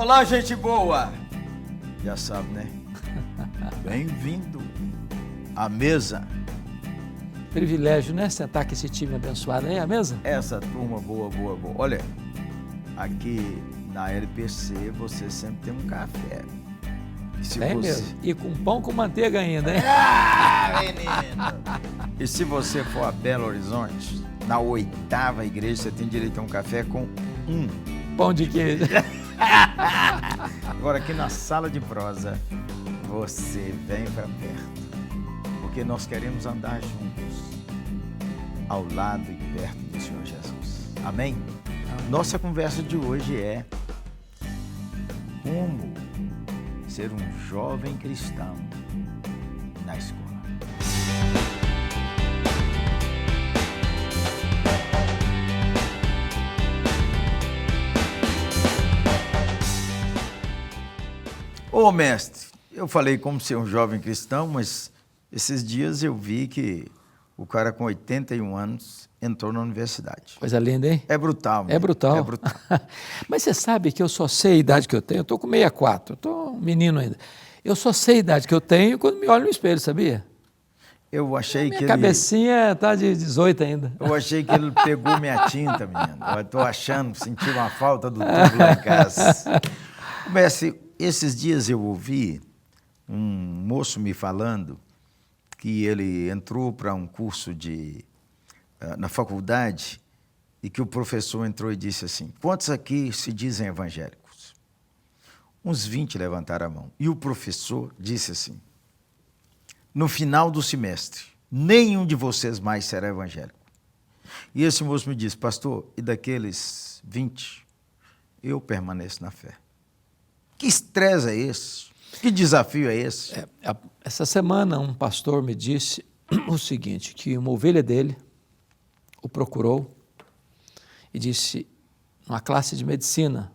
Olá, gente boa! Já sabe, né? Bem-vindo à mesa. Privilégio, né? Sentar com esse time abençoado aí à mesa. Essa turma boa. Olha, aqui na LPC você sempre tem um café. E se Tem você... mesmo. E com pão com manteiga ainda, hein? Ah, menino! E se você for a Belo Horizonte, na 8ª igreja, você tem direito a um café com Pão de queijo. Agora aqui na sala de prosa, você vem para perto, porque nós queremos andar juntos, ao lado e perto do Senhor Jesus. Amém? Nossa conversa de hoje é como ser um jovem cristão na escola. Ô mestre, eu falei como ser um jovem cristão, mas esses dias eu vi que o cara com 81 anos entrou na universidade. Coisa linda, hein? É brutal, né? É brutal. É brutal. Mas você sabe que eu só sei a idade que eu tenho. Eu estou com 64, eu estou um menino ainda. Eu só sei a idade que eu tenho quando me olho no espelho, sabia? Eu achei Minha que cabecinha está de 18 ainda. Eu achei que ele pegou minha tinta, menino. Eu estou achando, senti uma falta do tubo lá em casa. Mestre, esses dias eu ouvi um moço me falando que ele entrou para um curso na faculdade e que o professor entrou e disse assim: quantos aqui se dizem evangélicos? Uns 20 levantaram a mão. E o professor disse assim: no final do semestre, nenhum de vocês mais será evangélico. E esse moço me disse: pastor, e daqueles 20, eu permaneço na fé. Que estresse é esse? Que desafio é esse? Essa semana um pastor me disse o seguinte, que uma ovelha dele o procurou e disse, numa classe de medicina,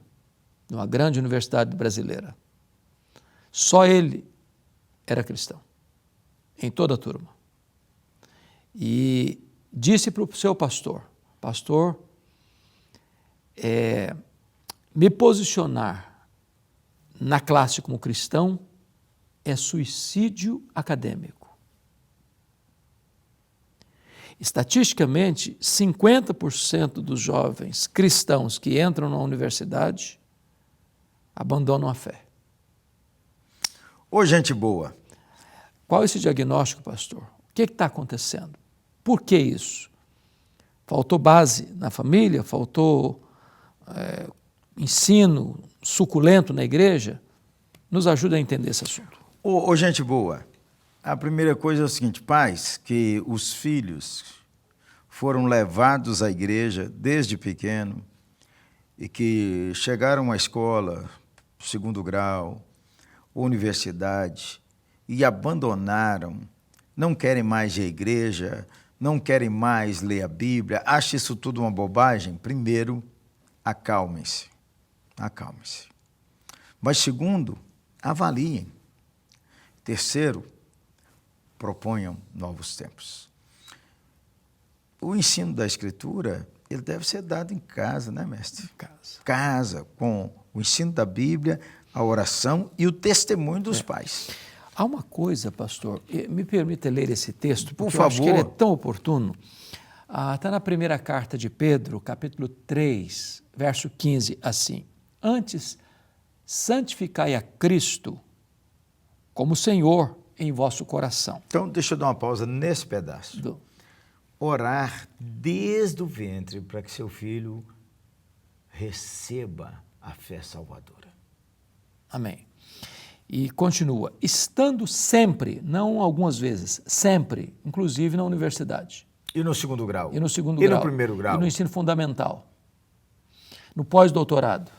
numa grande universidade brasileira, só ele era cristão, em toda a turma. E disse para o seu pastor, me posicionar na classe como cristão é suicídio acadêmico. Estatisticamente, 50% dos jovens cristãos que entram na universidade abandonam a fé. Ô, gente boa. Qual é esse diagnóstico, pastor? O que está acontecendo? Por que isso? Faltou base na família? Faltou ensino suculento na igreja? Nos ajuda a entender esse assunto. Ô, gente boa, a primeira coisa é o seguinte: pais, que os filhos foram levados à igreja desde pequeno e que chegaram à escola, segundo grau, universidade, e abandonaram, não querem mais ir à igreja, não querem mais ler a Bíblia, acham isso tudo uma bobagem. Primeiro, acalmem-se. Mas segundo, avaliem. Terceiro, proponham novos tempos. O ensino da Escritura, ele deve ser dado em casa, né, mestre? Casa, com o ensino da Bíblia, a oração e o testemunho dos pais. Há uma coisa, pastor, me permita ler esse texto, porque Por eu acho que ele é favor. tão oportuno. Está na primeira carta de Pedro, capítulo 3, verso 15, assim: antes, santificai a Cristo como Senhor em vosso coração. Então, deixa eu dar uma pausa nesse pedaço. Orar desde o ventre para que seu filho receba a fé salvadora. Amém. E continua, estando sempre, não algumas vezes, sempre, inclusive na universidade. E no segundo grau? E no segundo grau? grau. E no primeiro grau? E no ensino fundamental. No pós-doutorado.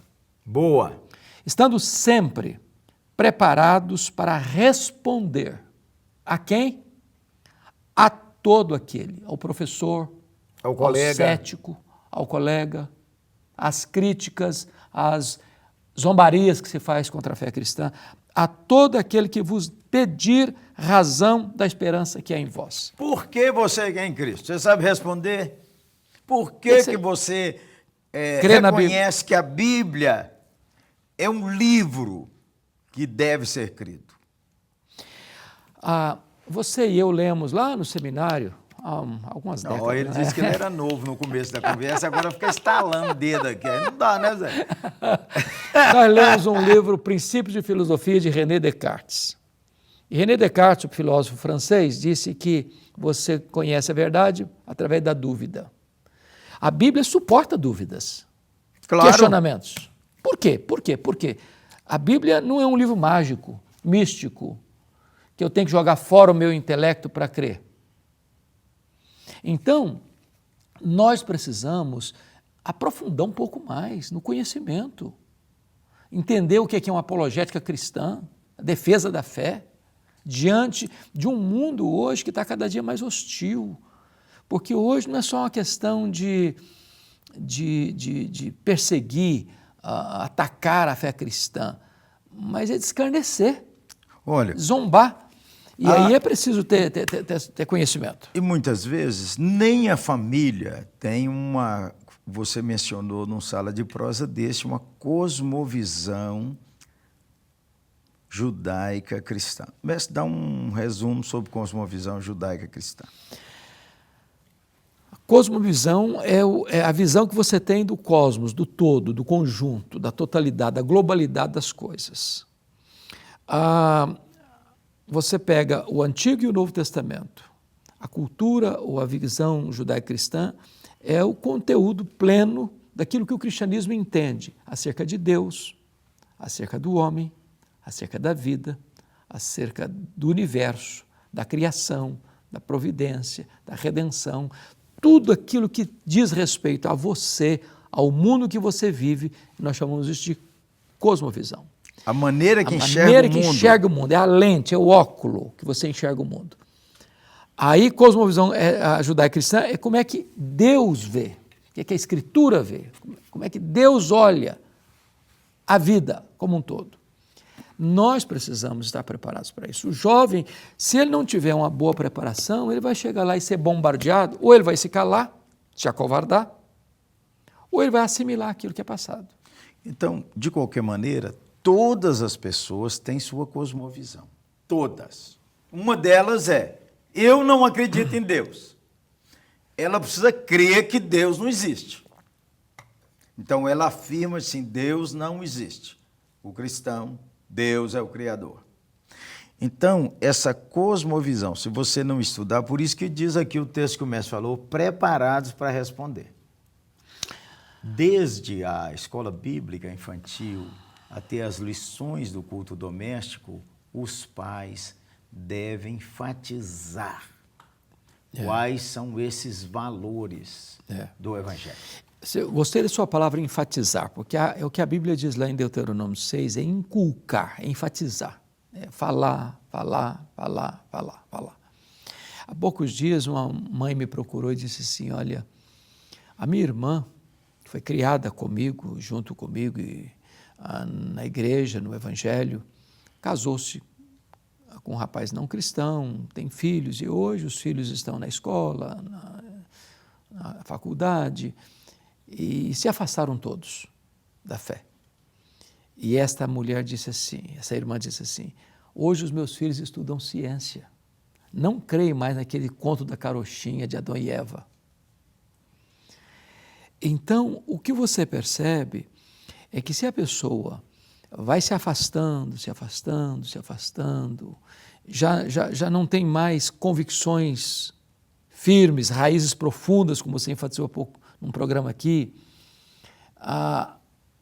Boa. Estando sempre preparados para responder. A quem? A todo aquele. Ao professor, ao colega, ao cético, ao colega, às críticas, às zombarias que se faz contra a fé cristã, a todo aquele que vos pedir razão da esperança que há em vós. Por que você é em Cristo? Você sabe responder? Por que, que você reconhece que a Bíblia é um livro que deve ser crido. Você e eu lemos lá no seminário, há algumas décadas. Ele disse que ele era novo no começo da conversa, agora fica estalando o dedo aqui. Aí não dá, né, Zé? Nós lemos um livro, Princípios de Filosofia, de René Descartes. E René Descartes, o filósofo francês, disse que você conhece a verdade através da dúvida. A Bíblia suporta dúvidas, Claro. questionamentos. Por quê? Por quê? Porque a Bíblia não é um livro mágico, místico, que eu tenho que jogar fora o meu intelecto para crer. Então, nós precisamos aprofundar um pouco mais no conhecimento, entender o que é uma apologética cristã, a defesa da fé, diante de um mundo hoje que está cada dia mais hostil. Porque hoje não é só uma questão de perseguir, atacar a fé cristã, mas é de escarnecer, zombar. E aí é preciso ter conhecimento. E muitas vezes nem a família tem uma, você mencionou num sala de prosa desse, uma cosmovisão judaica cristã. Mestre, dá um resumo sobre cosmovisão judaica cristã. A cosmovisão é a visão que você tem do cosmos, do todo, do conjunto, da totalidade, da globalidade das coisas. Você pega o Antigo e o Novo Testamento. A cultura ou a visão judaico-cristã é o conteúdo pleno daquilo que o cristianismo entende acerca de Deus, acerca do homem, acerca da vida, acerca do universo, da criação, da providência, da redenção, tudo aquilo que diz respeito a você, ao mundo que você vive, nós chamamos isso de cosmovisão. A maneira que enxerga o mundo, é a lente, é o óculo que você enxerga o mundo. Aí, cosmovisão a judaico-cristã é como é que Deus vê, o que a Escritura vê, como é que Deus olha a vida como um todo. Nós precisamos estar preparados para isso. O jovem, se ele não tiver uma boa preparação, ele vai chegar lá e ser bombardeado, ou ele vai se calar, se acovardar, ou ele vai assimilar aquilo que é passado. Então, de qualquer maneira, todas as pessoas têm sua cosmovisão. Todas. Uma delas é, eu não acredito em Deus. Ela precisa crer que Deus não existe. Então, ela afirma assim, Deus não existe. O cristão, Deus é o Criador. Então, essa cosmovisão, se você não estudar, por isso que diz aqui o texto que o mestre falou, preparados para responder. Desde a escola bíblica infantil até as lições do culto doméstico, os pais devem enfatizar quais são esses valores do Evangelho. Gostei da sua palavra enfatizar, porque é o que a Bíblia diz lá em Deuteronômio 6, é inculcar, é enfatizar, é falar. Há poucos dias uma mãe me procurou e disse assim, olha, a minha irmã, que foi criada comigo, junto comigo, na igreja, no Evangelho, casou-se com um rapaz não cristão, tem filhos, e hoje os filhos estão na escola, na faculdade, e se afastaram todos da fé. E esta mulher disse assim, essa irmã disse assim, hoje os meus filhos estudam ciência, não creio mais naquele conto da carochinha de Adão e Eva. Então, o que você percebe é que se a pessoa vai se afastando, já não tem mais convicções firmes, raízes profundas, como você enfatizou há pouco num programa aqui,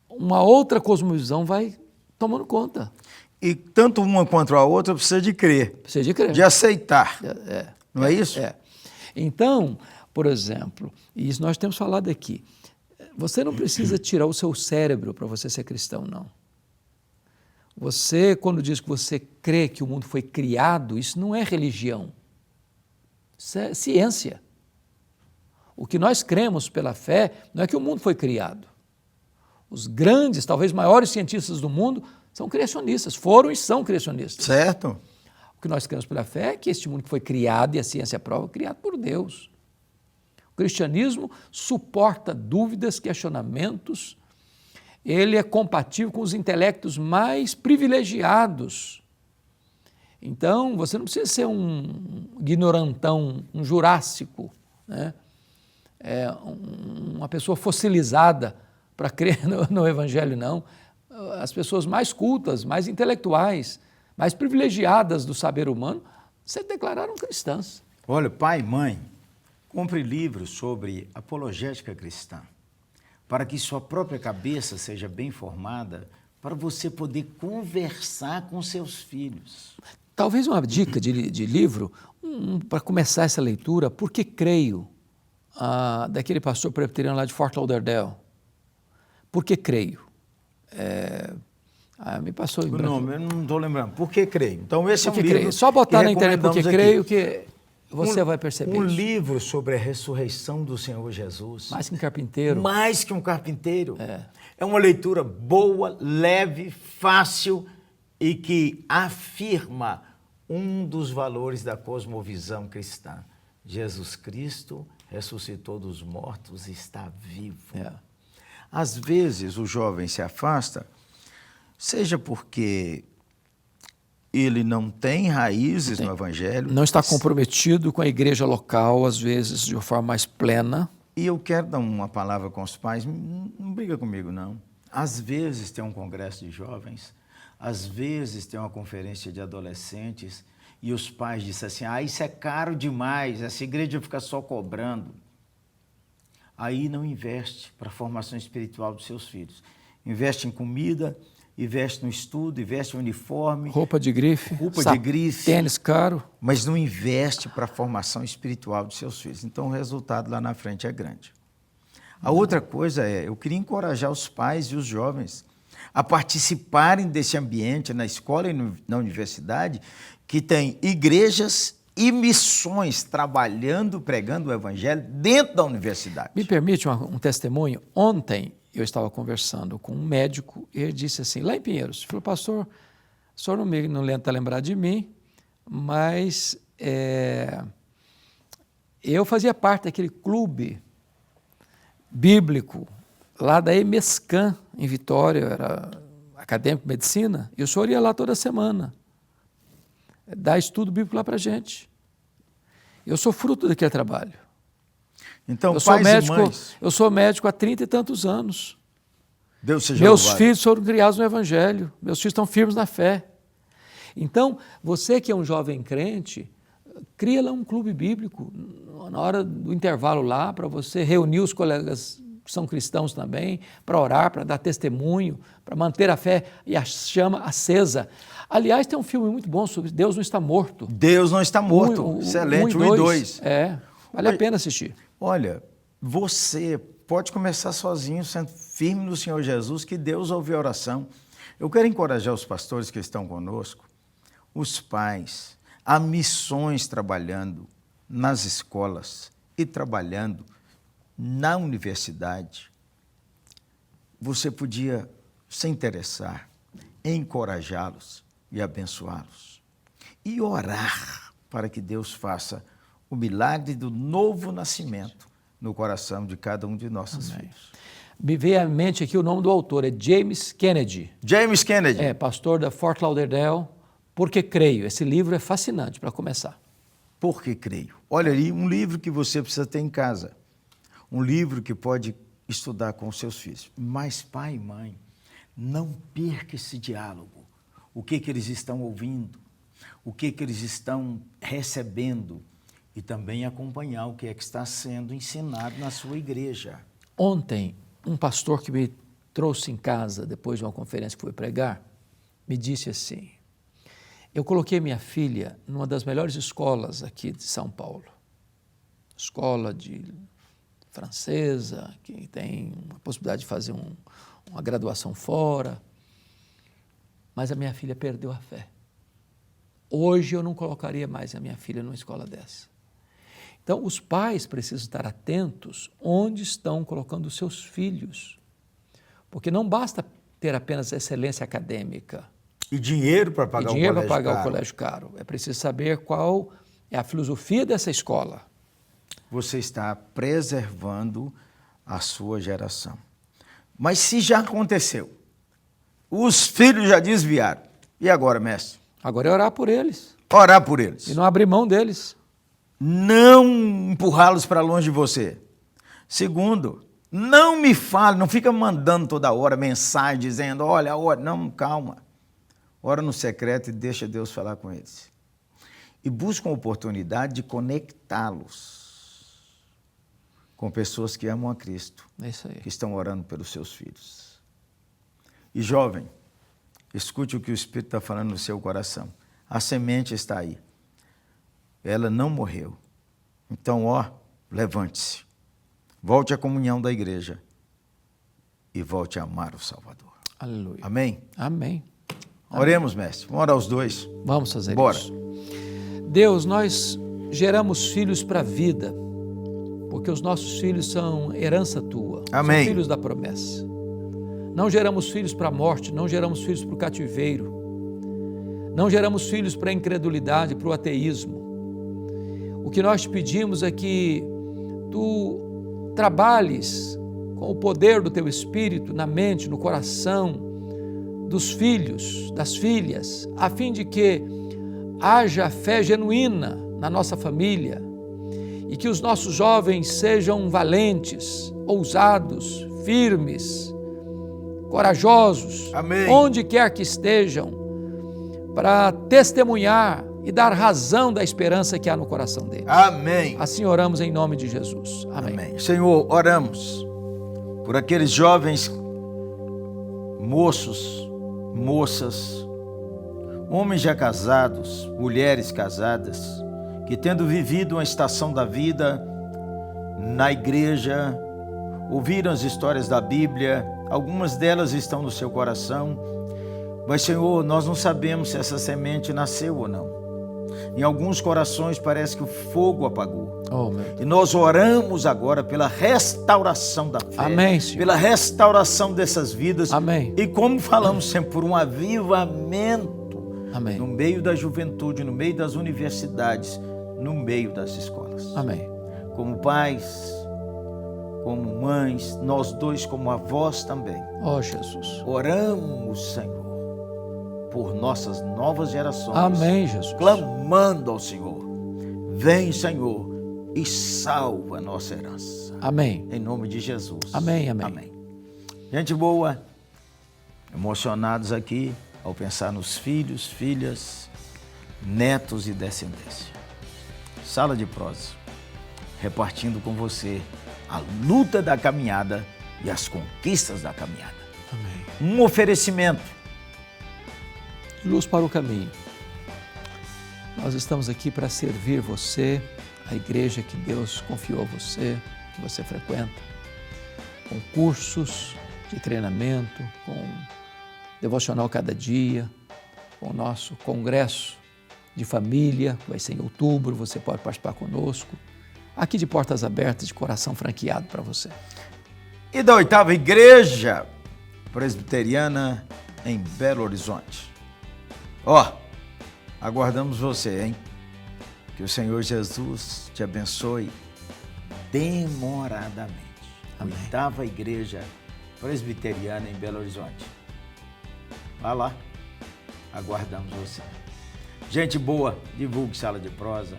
uma outra cosmovisão vai tomando conta. E tanto uma quanto a outra precisa de crer. Precisa de crer. De aceitar. Não é isso? Então, por exemplo, e isso nós temos falado aqui, você não precisa tirar o seu cérebro para você ser cristão, não. Você, quando diz que você crê que o mundo foi criado, isso não é religião, isso é ciência. O que nós cremos pela fé não é que o mundo foi criado. Os grandes, talvez maiores cientistas do mundo são criacionistas, foram e são criacionistas. Certo. O que nós cremos pela fé é que este mundo que foi criado, e a ciência prova, criado por Deus. O cristianismo suporta dúvidas, questionamentos, ele é compatível com os intelectos mais privilegiados. Então, você não precisa ser um ignorantão, um jurássico, né? Uma pessoa fossilizada para crer no Evangelho, não. As pessoas mais cultas, mais intelectuais, mais privilegiadas do saber humano, se declararam cristãs. Olha, pai e mãe, compre livros sobre apologética cristã, para que sua própria cabeça seja bem formada, para você poder conversar com seus filhos. Talvez uma dica de livro, para começar essa leitura, Por que Creio, daquele pastor presbiteriano lá de Fort Lauderdale. Por que Creio? Me passou em branco. O nome, eu não estou lembrando. Por que Creio? Então, esse é um livro. Creio. Só botar na internet Por que Creio, que você vai perceber. Um isso. livro sobre a ressurreição do Senhor Jesus. Mais que um carpinteiro. Mais que um carpinteiro. É uma leitura boa, leve, fácil e que afirma um dos valores da cosmovisão cristã. Jesus Cristo ressuscitou dos mortos e está vivo. Às vezes o jovem se afasta, seja porque ele não tem raízes no Evangelho. Não está comprometido com a igreja local, às vezes, de uma forma mais plena. E eu quero dar uma palavra com os pais, não briga comigo, não. Às vezes tem um congresso de jovens, às vezes tem uma conferência de adolescentes, e os pais dizem assim, isso é caro demais, essa igreja fica só cobrando. Aí não investe para a formação espiritual dos seus filhos. Investe em comida, investe no estudo, investe em uniforme. Roupa de grife. Tênis caro. Mas não investe para a formação espiritual dos seus filhos. Então o resultado lá na frente é grande. A outra coisa eu queria encorajar os pais e os jovens a participarem desse ambiente na escola e na universidade, que tem igrejas e missões trabalhando, pregando o Evangelho dentro da universidade. Me permite um testemunho? Ontem eu estava conversando com um médico e ele disse assim, lá em Pinheiros, falou, pastor, o senhor não está lembrado de mim, mas eu fazia parte daquele clube bíblico lá da EMESCAN, em Vitória, eu era acadêmico de medicina, e o senhor ia lá toda semana, dar estudo bíblico lá para a gente. Eu sou fruto daquele trabalho. Então, pais e mães... Eu sou médico há 30 e tantos anos. Deus seja Meus louvado. filhos foram criados no Evangelho, meus filhos estão firmes na fé. Então, você que é um jovem crente, cria lá um clube bíblico, na hora do intervalo lá, para você reunir os colegas que são cristãos também, para orar, para dar testemunho, para manter a fé e a chama acesa. Aliás, tem um filme muito bom sobre Deus não está morto. Deus não está morto. Excelente, 1 e 2. Vale a pena assistir. Olha, você pode começar sozinho, sendo firme no Senhor Jesus, que Deus ouve a oração. Eu quero encorajar os pastores que estão conosco, os pais, a missões trabalhando nas escolas e trabalhando na universidade. Você podia se interessar, encorajá-los e abençoá-los. E orar para que Deus faça o milagre do novo nascimento no coração de cada um de nossos filhos. Me veio à mente aqui o nome do autor, é James Kennedy. James Kennedy. Pastor da Fort Lauderdale. Por que Creio? Esse livro é fascinante para começar. Por que Creio? Olha ali, um livro que você precisa ter em casa. Um livro que pode estudar com os seus filhos. Mas pai e mãe, não perca esse diálogo. O que eles estão ouvindo, o que eles estão recebendo e também acompanhar o que é que está sendo ensinado na sua igreja. Ontem, um pastor que me trouxe em casa, depois de uma conferência que fui pregar, me disse assim, eu coloquei minha filha numa das melhores escolas aqui de São Paulo, escola de francesa, que tem a possibilidade de fazer uma graduação fora, mas a minha filha perdeu a fé. Hoje eu não colocaria mais a minha filha numa escola dessa. Então, os pais precisam estar atentos onde estão colocando os seus filhos, porque não basta ter apenas excelência acadêmica. E dinheiro para pagar o colégio caro. É preciso saber qual é a filosofia dessa escola. Você está preservando a sua geração. Mas se já aconteceu, os filhos já desviaram, e agora, mestre? Agora é orar por eles. Orar por eles. E não abrir mão deles. Não empurrá-los para longe de você. Segundo, não me fale, não fica mandando toda hora mensagem dizendo, olha, não, calma. Ora no secreto e deixa Deus falar com eles. E busca uma oportunidade de conectá-los com pessoas que amam a Cristo, É isso aí. que estão orando pelos seus filhos. E jovem, escute o que o Espírito está falando no seu coração. A semente está aí. Ela não morreu. Então, levante-se. Volte à comunhão da igreja e volte a amar o Salvador. Aleluia. Amém? Amém. Oremos, mestre. Vamos orar os dois. Vamos fazer Bora. isso. Deus, nós geramos filhos para a vida, porque os nossos filhos são herança tua. Amém. São filhos da promessa. Não geramos filhos para a morte, não geramos filhos para o cativeiro. Não geramos filhos para a incredulidade, para o ateísmo. O que nós te pedimos é que tu trabalhes com o poder do teu Espírito na mente, no coração dos filhos, das filhas, a fim de que haja fé genuína na nossa família e que os nossos jovens sejam valentes, ousados, firmes, corajosos, Amém. onde quer que estejam, para testemunhar e dar razão da esperança que há no coração deles. Amém. Assim oramos em nome de Jesus. Amém. Amém. Senhor, oramos por aqueles jovens, moços, moças, homens já casados, mulheres casadas, que tendo vivido uma estação da vida na igreja, ouviram as histórias da Bíblia, algumas delas estão no seu coração, mas, Senhor, nós não sabemos se essa semente nasceu ou não. Em alguns corações parece que o fogo apagou. Oh, meu Deus. E nós oramos agora pela restauração da fé. Amém, Senhor. Pela restauração dessas vidas. Amém. E como falamos sempre, por um avivamento. Amém. No meio da juventude, no meio das universidades, no meio das escolas. Amém. Como pais, como mães, nós dois como avós também. Oh, Jesus. Oramos, Senhor, por nossas novas gerações. Amém, Jesus. Clamando ao Senhor. Vem, Senhor, e salva a nossa herança. Amém. Em nome de Jesus. Amém, amém. Amém. Gente boa, emocionados aqui ao pensar nos filhos, filhas, netos e descendência. Sala de prosa, repartindo com você a luta da caminhada e as conquistas da caminhada. Amém. Um oferecimento. Luz para o caminho. Nós estamos aqui para servir você, a igreja que Deus confiou a você, que você frequenta, com cursos de treinamento, com devocional cada dia, com o nosso congresso de família, que vai ser em outubro, você pode participar conosco, aqui de portas abertas, de coração franqueado para você. E da 8ª Igreja Presbiteriana em Belo Horizonte. Aguardamos você, hein? Que o Senhor Jesus te abençoe demoradamente. Amém. 8ª Igreja Presbiteriana em Belo Horizonte. Vá lá, aguardamos você. Gente boa, divulgue Sala de Prosa,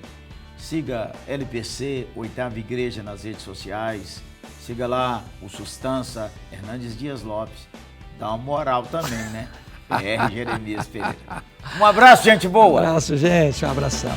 siga LPC, 8ª Igreja nas redes sociais, siga lá o Sustança, Hernandes Dias Lopes, dá uma moral também, né? PR Jeremias Pereira. Um abraço, gente boa! Um abraço, gente, um abração.